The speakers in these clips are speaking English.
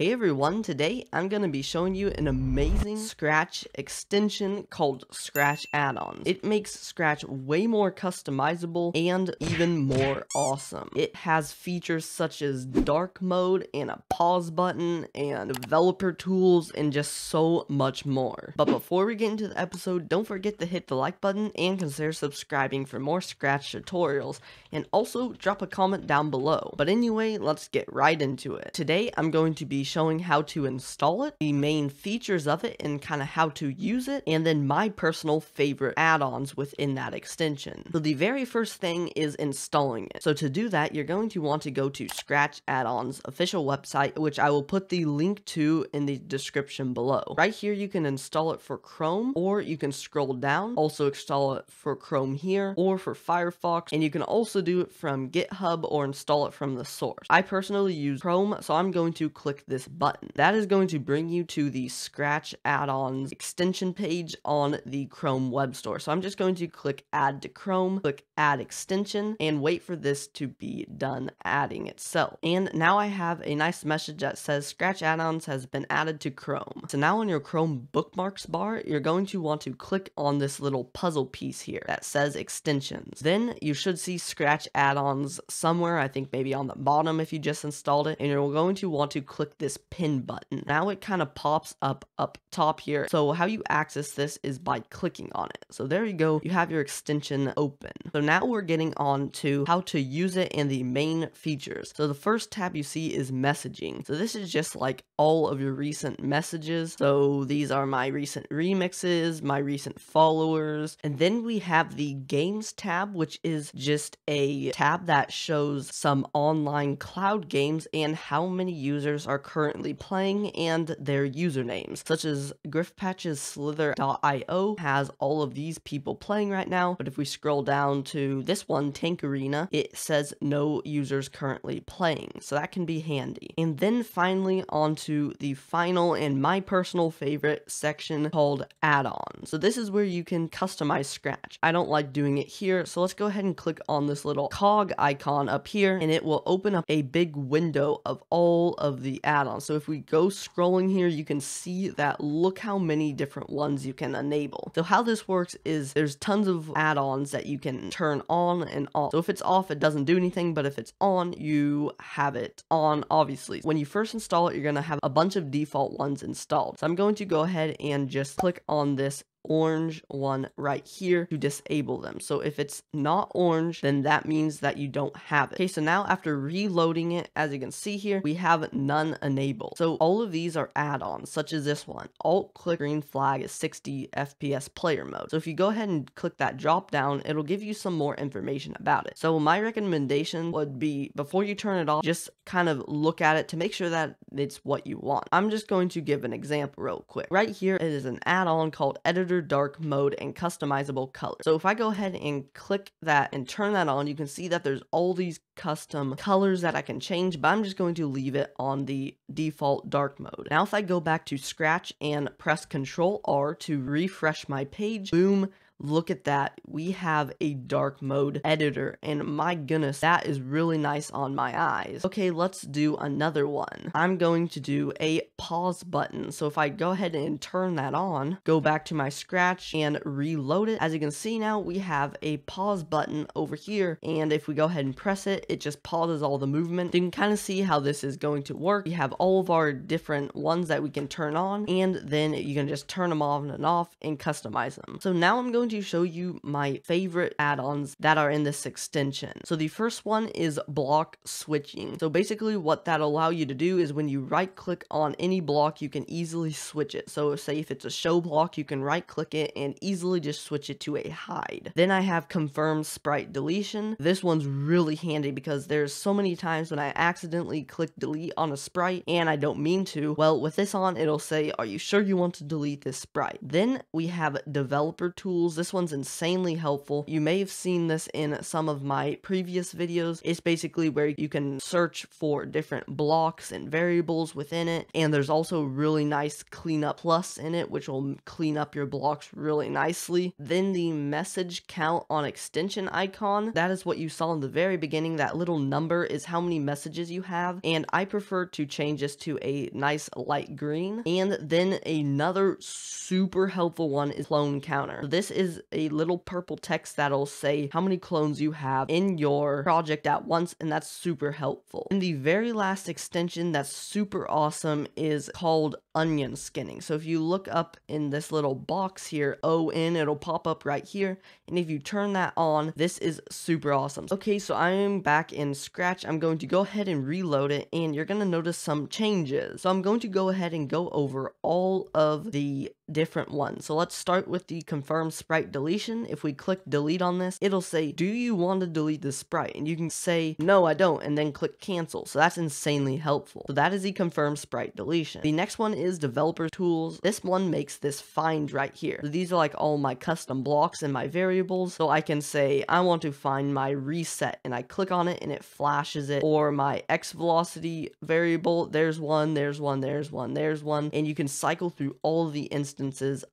Hey everyone, today I'm going to be showing you an amazing Scratch extension called Scratch Addons. It makes Scratch way more customizable and even more awesome. It has features such as dark mode and a pause button and developer tools and just so much more. But before we get into the episode, don't forget to hit the like button and consider subscribing for more Scratch tutorials, and also drop a comment down below. But anyway, let's get right into it. Today I'm going to be showing how to install it, the main features of it, and kind of how to use it, and then my personal favorite add-ons within that extension. So the very first thing is installing it. So to do that, you're going to want to go to Scratch Addons official website, which I will put the link to in the description below. Right here you can install it for Chrome, or you can scroll down, also install it for Chrome here, or for Firefox, and you can also do it from GitHub or install it from the source. I personally use Chrome, so I'm going to click this button. That is going to bring you to the Scratch Addons extension page on the Chrome web store. So I'm just going to click Add to Chrome, click Add Extension, and wait for this to be done adding itself. And now I have a nice message that says Scratch Addons has been added to Chrome. So now on your Chrome bookmarks bar, you're going to want to click on this little puzzle piece here that says extensions. Then you should see Scratch Addons somewhere, I think maybe on the bottom if you just installed it, and you're going to want to click this pin button. Now it kind of pops up top here. So how you access this is by clicking on it. So there you go, you have your extension open. So now we're getting on to how to use it and the main features. So the first tab you see is messaging. So this is just like all of your recent messages. So these are my recent remixes, my recent followers, and then we have the games tab, which is just a tab that shows some online cloud games and how many users are currently playing and their usernames, such as Griffpatch's Slither.io has all of these people playing right now, but if we scroll down to this one, Tank Arena, it says no users currently playing, so that can be handy. And then finally onto the final and my personal favorite section called add-ons. So this is where you can customize Scratch. I don't like doing it here, so let's go ahead and click on this little cog icon up here, and it will open up a big window of all of the add-ons. So if we go scrolling here, you can see that look how many different ones you can enable. So how this works is there's tons of add-ons that you can turn on and off. So if it's off, it doesn't do anything, but if it's on, you have it on, obviously. When you first install it, you're going to have a bunch of default ones installed. So I'm going to go ahead and just click on this orange one right here to disable them. So if it's not orange, then that means that you don't have it. Okay, so now after reloading it, as you can see here, we have none enabled. So all of these are add-ons, such as this one. Alt-click green flag is 60 FPS player mode. So if you go ahead and click that drop down, it'll give you some more information about it. So my recommendation would be, before you turn it off, just kind of look at it to make sure that it's what you want. I'm just going to give an example real quick. Right here, it is an add-on called Editor Dark Mode and Customizable Color. So if I go ahead and click that and turn that on, you can see that there's all these custom colors that I can change, but I'm just going to leave it on the default dark mode. Now if I go back to Scratch and press Ctrl R to refresh my page, boom, look at that. We have a dark mode editor, and my goodness, that is really nice on my eyes. Okay, let's do another one. I'm going to do a pause button. So if I go ahead and turn that on, go back to my Scratch and reload it, as you can see now we have a pause button over here, and if we go ahead and press it, it just pauses all the movement. You can kind of see how this is going to work. We have all of our different ones that we can turn on, and then you can just turn them on and off and customize them. So now I'm going to show you my favorite add-ons that are in this extension. So the first one is block switching. So basically what that allow you to do is when you right click on any block, you can easily switch it. So say if it's a show block, you can right click it and easily just switch it to a hide. Then I have confirm sprite deletion. This one's really handy because there's so many times when I accidentally click delete on a sprite and I don't mean to. Well, with this on, it'll say, are you sure you want to delete this sprite? Then we have developer tools. This one's insanely helpful. You may have seen this in some of my previous videos. It's basically where you can search for different blocks and variables within it, and there's also really nice cleanup plus in it, which will clean up your blocks really nicely. Then the message count on extension icon, that is what you saw in the very beginning. That little number is how many messages you have, and I prefer to change this to a nice light green. And then another super helpful one is clone counter. This is a little purple text that'll say how many clones you have in your project at once, and that's super helpful. And the very last extension that's super awesome is called onion skinning. So if you look up in this little box here, ON, it'll pop up right here, and if you turn that on, this is super awesome. Okay, so I am back in Scratch. I'm going to go ahead and reload it, and you're going to notice some changes. So I'm going to go ahead and go over all of the different ones. So let's start with the confirm sprite deletion. If we click delete on this, it'll say, do you want to delete this sprite? And you can say, no, I don't, and then click cancel. So that's insanely helpful. So that is the confirm sprite deletion. The next one is developer tools. This one makes this find right here. So these are like all my custom blocks and my variables. So I can say, I want to find my reset, and I click on it and it flashes it. Or my X velocity variable, there's one, there's one, there's one, there's one, and you can cycle through all of the instances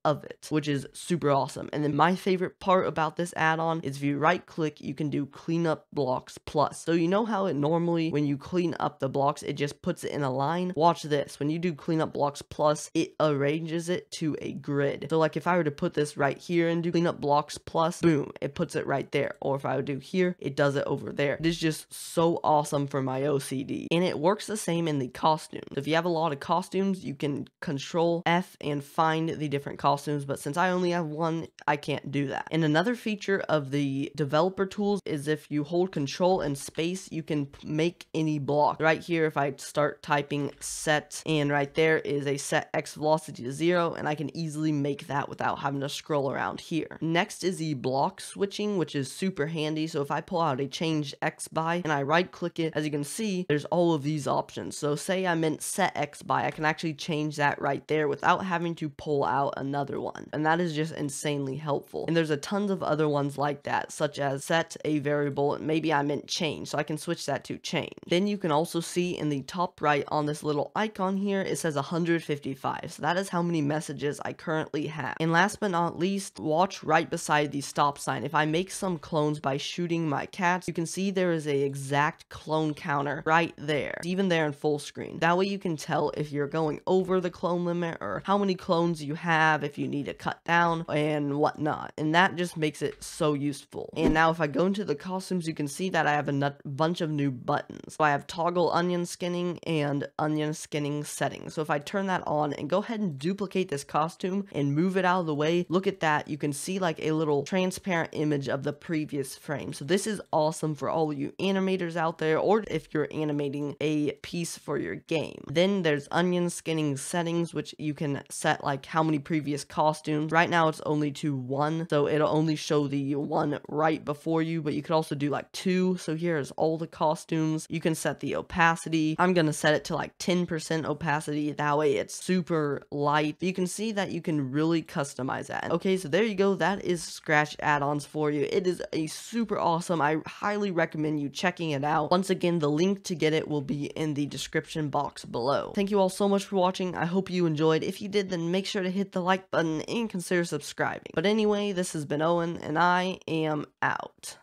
of it, which is super awesome. And then my favorite part about this add-on is if you right click, you can do cleanup blocks plus. So you know how it normally, when you clean up the blocks, it just puts it in a line? Watch this. When you do cleanup blocks plus, it arranges it to a grid. So like if I were to put this right here and do cleanup blocks plus, boom, it puts it right there. Or if I would do here, it does it over there. It is just so awesome for my OCD. And it works the same in the costumes. If you have a lot of costumes, you can control F and find the different costumes, but since I only have one, I can't do that. And another feature of the developer tools is if you hold control and space, you can make any block. Right here, if I start typing set, and right there is a set X velocity to 0, and I can easily make that without having to scroll around here. Next is the block switching, which is super handy. So if I pull out a change X by and I right click it, as you can see, there's all of these options. So say I meant set X by, I can actually change that right there without having to pull out another one, and that is just insanely helpful. And there's a tons of other ones like that, such as set a variable, maybe I meant change, so I can switch that to change. Then you can also see in the top right on this little icon here, it says 155, so that is how many messages I currently have. And last but not least, watch right beside the stop sign. If I make some clones by shooting my cats, you can see there is a exact clone counter right there. It's even there in full screen. That way you can tell if you're going over the clone limit or how many clones you have, if you need to cut down and whatnot, and that just makes it so useful. And now if I go into the costumes, you can see that I have a bunch of new buttons. So I have toggle onion skinning and onion skinning settings. So if I turn that on and go ahead and duplicate this costume and move it out of the way, look at that, you can see like a little transparent image of the previous frame. So this is awesome for all of you animators out there, or if you're animating a piece for your game. Then there's onion skinning settings, which you can set like how many previous costumes. Right now it's only to 1, so it'll only show the one right before you, but you could also do like 2. So here's all the costumes. You can set the opacity. I'm gonna set it to like 10% opacity, that way it's super light. You can see that you can really customize that. Okay, so there you go. That is Scratch add-ons for you. It is a super awesome. I highly recommend you checking it out. Once again, the link to get it will be in the description box below. Thank you all so much for watching. I hope you enjoyed. If you did, then make sure to hit the like button and consider subscribing. But anyway, this has been Owen, and I am out.